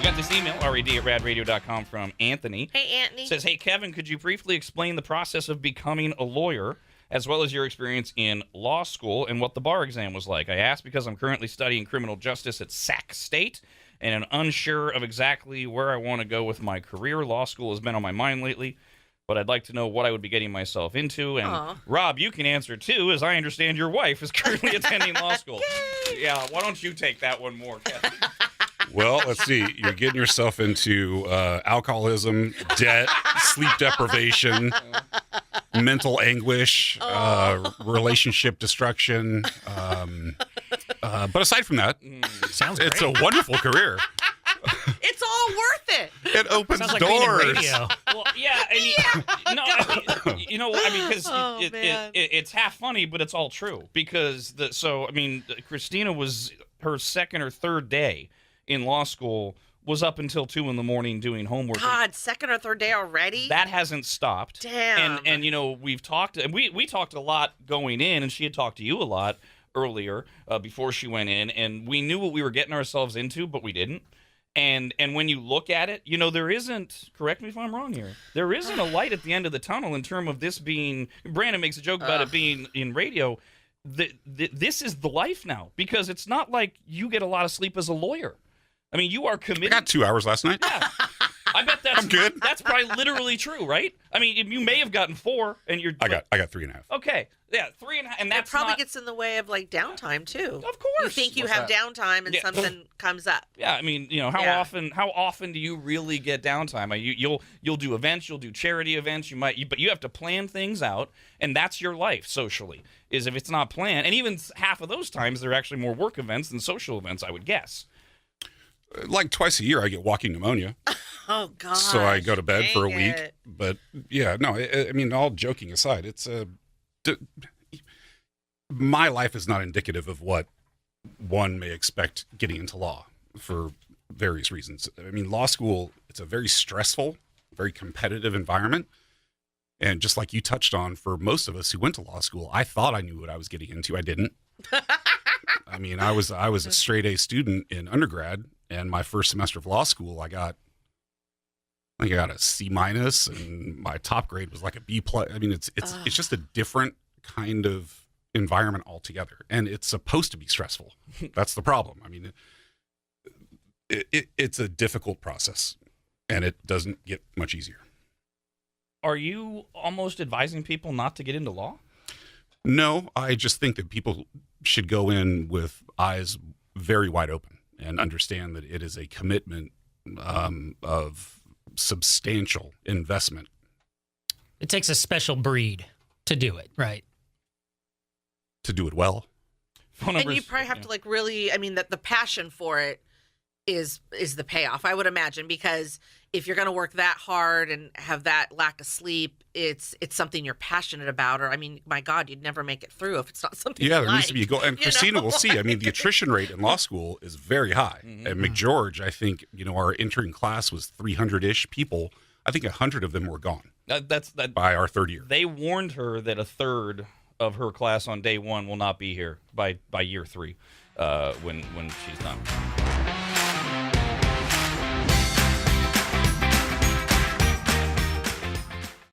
got this email, rad@radradio.com, from Anthony. Hey, Anthony. It says, hey, Kevin, could you briefly explain the process of becoming a lawyer, as well as your experience in law school and what the bar exam was like? I asked because I'm currently studying criminal justice at Sac State and am unsure of exactly where I want to go with my career. Law school has been on my mind lately, but I'd like to know what I would be getting myself into. And Rob, you can answer too, as I understand your wife is currently attending law school. Yeah, why don't you take that one more, Kevin? Well, let's see. You're getting yourself into alcoholism, debt, sleep deprivation, mental anguish, relationship destruction. But aside from that, sounds great. It's a wonderful career. It's all worth it. It opens Sounds like being in doors. radio. Well, yeah, because it's half funny, but it's all true. Because Christina was her second or third day in law school was up until 2 a.m. doing homework. God, second or third day already? That hasn't stopped. Damn. And we've talked, and we talked a lot going in, and she had talked to you a lot earlier before she went in, and we knew what we were getting ourselves into, but we didn't. And when you look at it, there isn't, correct me if I'm wrong here, there isn't a light at the end of the tunnel in terms of this being, Brandon makes a joke about it being in radio. This is the life now, because it's not like you get a lot of sleep as a lawyer. I mean, you are committed. I got 2 hours last night. Yeah. I bet I'm good. That's probably literally true, right? I mean, you may have gotten 4, and you're. I got 3.5. Okay, yeah, 3.5, and that's it probably not, gets in the way of downtime too. Of course, you think you What's have that? downtime and something comes up. Yeah, I mean, how often do you really get downtime? You'll do events, you'll do charity events, but you have to plan things out, and that's your life socially. Is if it's not planned, and even half of those times they're actually more work events than social events, I would guess. Like twice a year, I get walking pneumonia. Oh, God. So I go to bed for a week. It. But yeah, no, I mean, all joking aside, it's my life is not indicative of what one may expect getting into law for various reasons. I mean, law school, it's a very stressful, very competitive environment. And just like you touched on, for most of us who went to law school, I thought I knew what I was getting into. I didn't. I mean, I was a straight A student in undergrad, and my first semester of law school, I got a C-, and my top grade was like a B+. I mean, it's just a different kind of environment altogether, and it's supposed to be stressful. That's the problem. I mean, it's a difficult process, and it doesn't get much easier. Are you almost advising people not to get into law? No, I just think that people should go in with eyes very wide open and understand that it is a commitment of substantial investment. It takes a special breed to do it, right? To do it well. Phone And numbers, you probably have to really, I mean, the passion for it is the payoff, I would imagine, because if you're going to work that hard and have that lack of sleep, it's something you're passionate about, or, I mean, my God, you'd never make it through if it's not something Yeah, you there needs to be a goal. And Christina will see. I mean, the attrition rate in law school is very high. Mm-hmm. At McGeorge, I think, our entering class was 300-ish people. I think 100 of them were gone by our third year. They warned her that a third of her class on day 1 will not be here by year 3 when she's done.